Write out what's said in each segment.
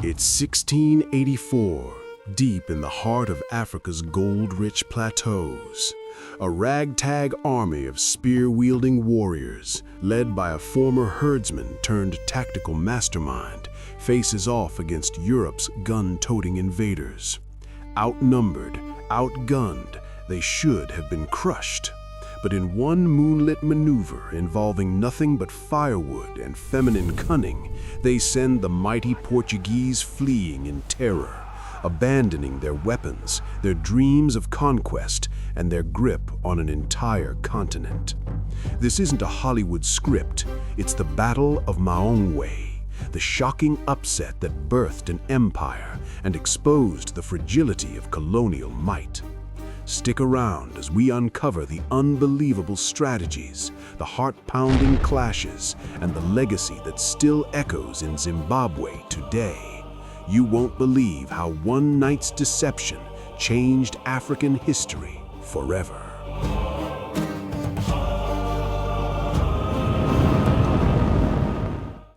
It's 1684, deep in the heart of Africa's gold-rich plateaus. A ragtag army of spear-wielding warriors, led by a former herdsman turned tactical mastermind, faces off against Europe's gun-toting invaders. Outnumbered, outgunned, they should have been crushed. But in one moonlit maneuver involving nothing but firewood and feminine cunning, they send the mighty Portuguese fleeing in terror, abandoning their weapons, their dreams of conquest, and their grip on an entire continent. This isn't a Hollywood script, it's the Battle of Maungwe, the shocking upset that birthed an empire and exposed the fragility of colonial might. Stick around as we uncover the unbelievable strategies, the heart-pounding clashes, and the legacy that still echoes in Zimbabwe today. You won't believe how one night's deception changed African history forever.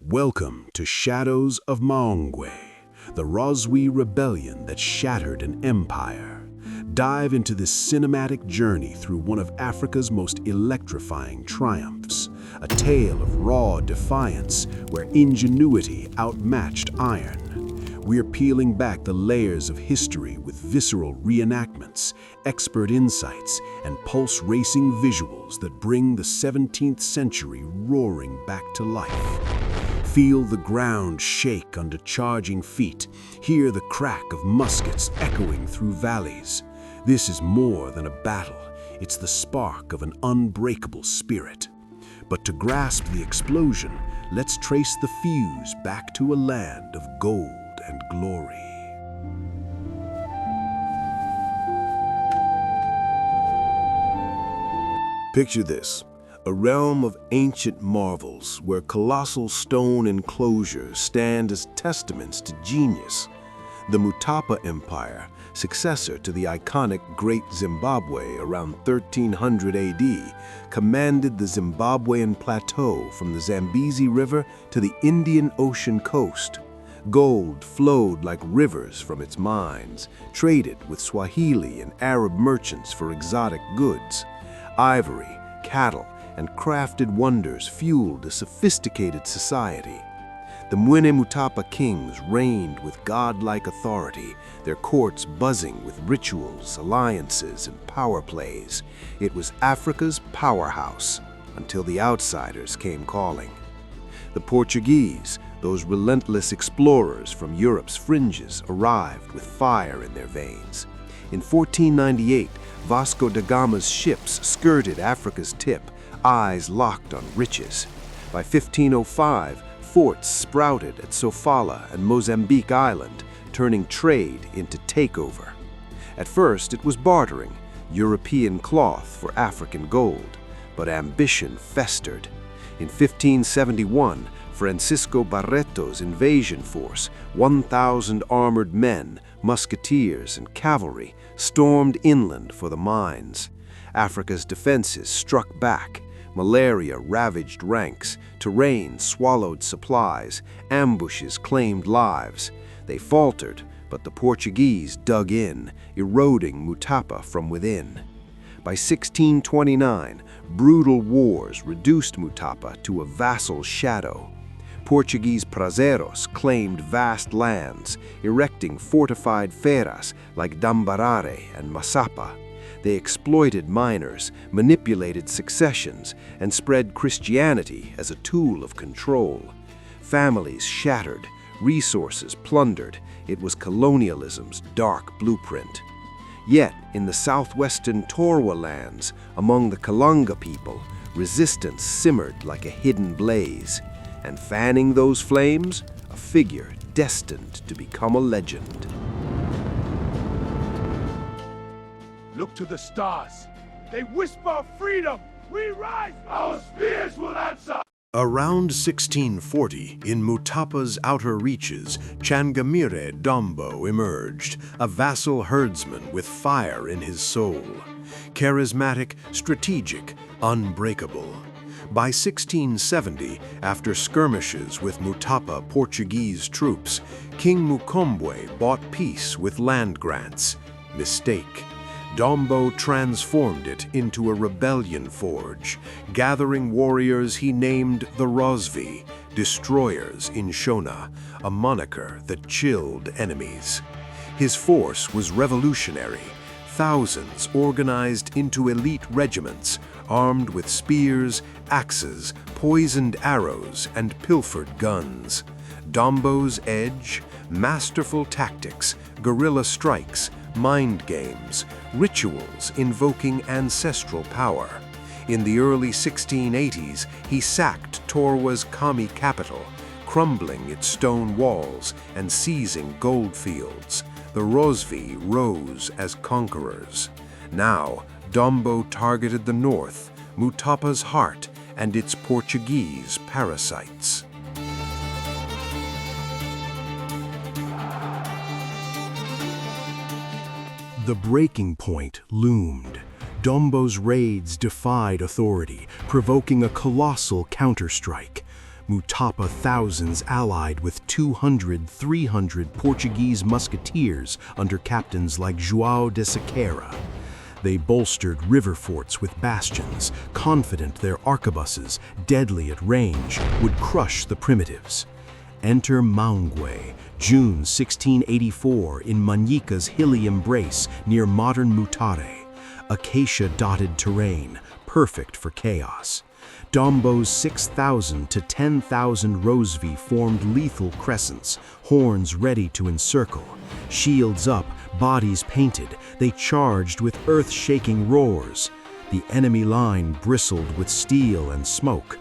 Welcome to Shadows of Maungwe, the Rozvi rebellion that shattered an empire. Dive into this cinematic journey through one of Africa's most electrifying triumphs, a tale of raw defiance where ingenuity outmatched iron. We're peeling back the layers of history with visceral reenactments, expert insights, and pulse-racing visuals that bring the 17th century roaring back to life. Feel the ground shake under charging feet, hear the crack of muskets echoing through valleys. This is more than a battle, it's the spark of an unbreakable spirit. But to grasp the explosion, let's trace the fuse back to a land of gold and glory. Picture this, a realm of ancient marvels where colossal stone enclosures stand as testaments to genius. The Mutapa Empire, successor to the iconic Great Zimbabwe around 1300 AD, commanded the Zimbabwean plateau from the Zambezi River to the Indian Ocean coast. Gold flowed like rivers from its mines, traded with Swahili and Arab merchants for exotic goods. Ivory, cattle, and crafted wonders fueled a sophisticated society. The Mutapa kings reigned with godlike authority, their courts buzzing with rituals, alliances, and power plays. It was Africa's powerhouse until the outsiders came calling. The Portuguese, those relentless explorers from Europe's fringes, arrived with fire in their veins. In 1498, Vasco da Gama's ships skirted Africa's tip, eyes locked on riches. By 1505, forts sprouted at Sofala and Mozambique Island, turning trade into takeover. At first, it was bartering, European cloth for African gold, but ambition festered. In 1571, Francisco Barreto's invasion force, 1,000 armored men, musketeers, and cavalry, stormed inland for the mines. Africa's defenses struck back. Malaria ravaged ranks, terrain swallowed supplies, ambushes claimed lives. They faltered, but the Portuguese dug in, eroding Mutapa from within. By 1629, brutal wars reduced Mutapa to a vassal shadow. Portuguese prazeros claimed vast lands, erecting fortified feiras like Dambarare and Masapa. They exploited miners, manipulated successions, and spread Christianity as a tool of control. Families shattered, resources plundered. It was colonialism's dark blueprint. Yet, in the southwestern Torwa lands, among the Kalanga people, resistance simmered like a hidden blaze. And fanning those flames, a figure destined to become a legend. Look to the stars. They whisper freedom. We rise. Our spears will answer. Around 1640, in Mutapa's outer reaches, Changamire Dombo emerged, a vassal herdsman with fire in his soul. Charismatic, strategic, unbreakable. By 1670, after skirmishes with Mutapa Portuguese troops, King Mukombwe bought peace with land grants. Mistake. Dombo transformed it into a rebellion forge, gathering warriors he named the Rozvi, destroyers in Shona, a moniker that chilled enemies. His force was revolutionary. Thousands organized into elite regiments, armed with spears, axes, poisoned arrows, and pilfered guns. Dombo's edge? Masterful tactics, guerrilla strikes, mind games, rituals invoking ancestral power. In the early 1680s, he sacked Torwa's Khami capital, crumbling its stone walls and seizing gold fields. The Rozvi rose as conquerors. Now, Dombo targeted the north, Mutapa's heart, and its Portuguese parasites. The breaking point loomed. Dombo's raids defied authority, provoking a colossal counterstrike. Mutapa thousands allied with 200, 300 Portuguese musketeers under captains like João de Sequeira. They bolstered river forts with bastions, confident their arquebuses, deadly at range, would crush the primitives. Enter Maungwe, June 1684, in Manica's hilly embrace near modern Mutare. Acacia-dotted terrain, perfect for chaos. Dombo's 6,000 to 10,000 Rozvi formed lethal crescents, horns ready to encircle. Shields up, bodies painted, they charged with earth-shaking roars. The enemy line bristled with steel and smoke.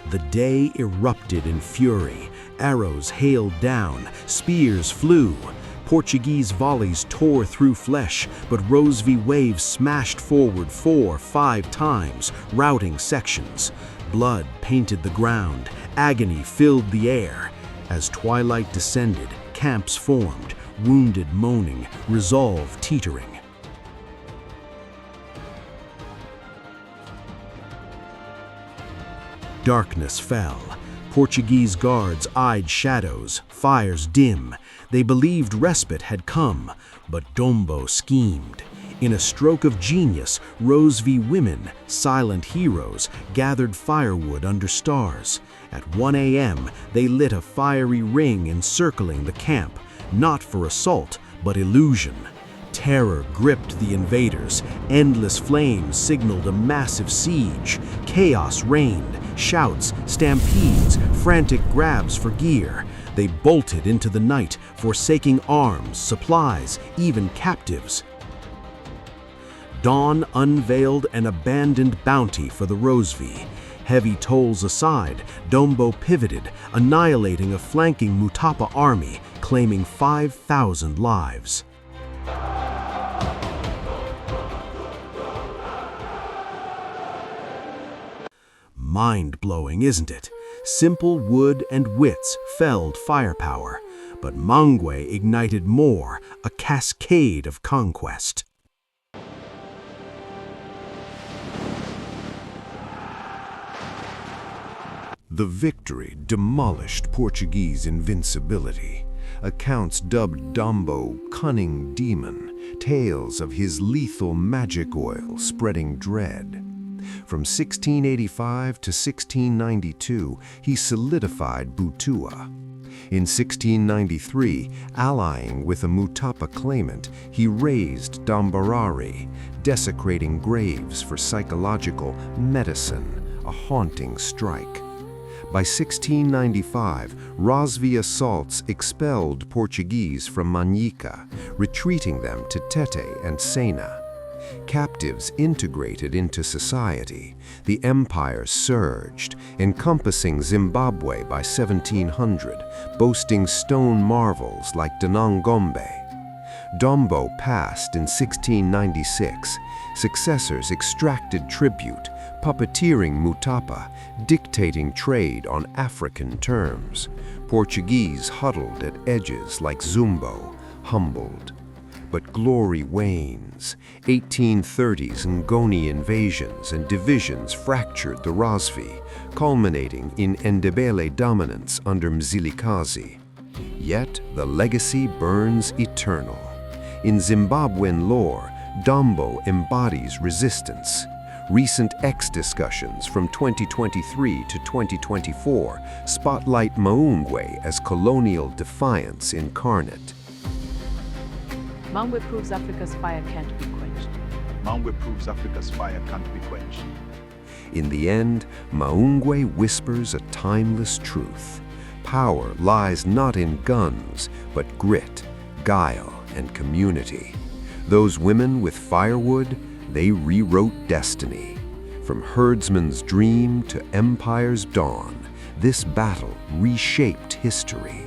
The day erupted in fury. Arrows hailed down, spears flew. Portuguese volleys tore through flesh, but Rozvi waves smashed forward 4-5 times, routing sections. Blood painted the ground, agony filled the air. As twilight descended, camps formed, wounded moaning, resolve teetering. Darkness fell. Portuguese guards eyed shadows, fires dim. They believed respite had come, but Dombo schemed. In a stroke of genius, Rozvi women, silent heroes, gathered firewood under stars. At 1 a.m., they lit a fiery ring encircling the camp, not for assault, but illusion. Terror gripped the invaders. Endless flames signaled a massive siege. Chaos reigned. Shouts, stampedes, frantic grabs for gear. They bolted into the night, forsaking arms, supplies, even captives. Dawn unveiled an abandoned bounty for the Rozvi. Heavy tolls aside, Dombo pivoted, annihilating a flanking Mutapa army, claiming 5,000 lives. Mind-blowing, isn't it? Simple wood and wits felled firepower, but Maungwe ignited more, a cascade of conquest. The victory demolished Portuguese invincibility. Accounts dubbed Dombo cunning demon, tales of his lethal magic oil spreading dread. From 1685 to 1692, he solidified Butua. In 1693, allying with a Mutapa claimant, he razed Dombarari, desecrating graves for psychological medicine, a haunting strike. By 1695, Rozvi assaults expelled Portuguese from Manica, retreating them to Tete and Sena. Captives integrated into society, the empire surged, encompassing Zimbabwe by 1700, boasting stone marvels like Danangombe. Dombo passed in 1696. Successors extracted tribute, puppeteering Mutapa, dictating trade on African terms. Portuguese huddled at edges like Zumbo, humbled. but glory wanes. 1830s Ngoni invasions and divisions fractured the Rozvi, culminating in Ndebele dominance under Mzilikazi. Yet the legacy burns eternal. In Zimbabwean lore, Dombo embodies resistance. Recent X discussions from 2023 to 2024 spotlight Maungwe as colonial defiance incarnate. Maungwe proves Africa's fire can't be quenched. Maungwe proves Africa's fire can't be quenched. In the end, Maungwe whispers a timeless truth. Power lies not in guns, but grit, guile, and community. Those women with firewood, they rewrote destiny. From herdsman's dream to empire's dawn, this battle reshaped history.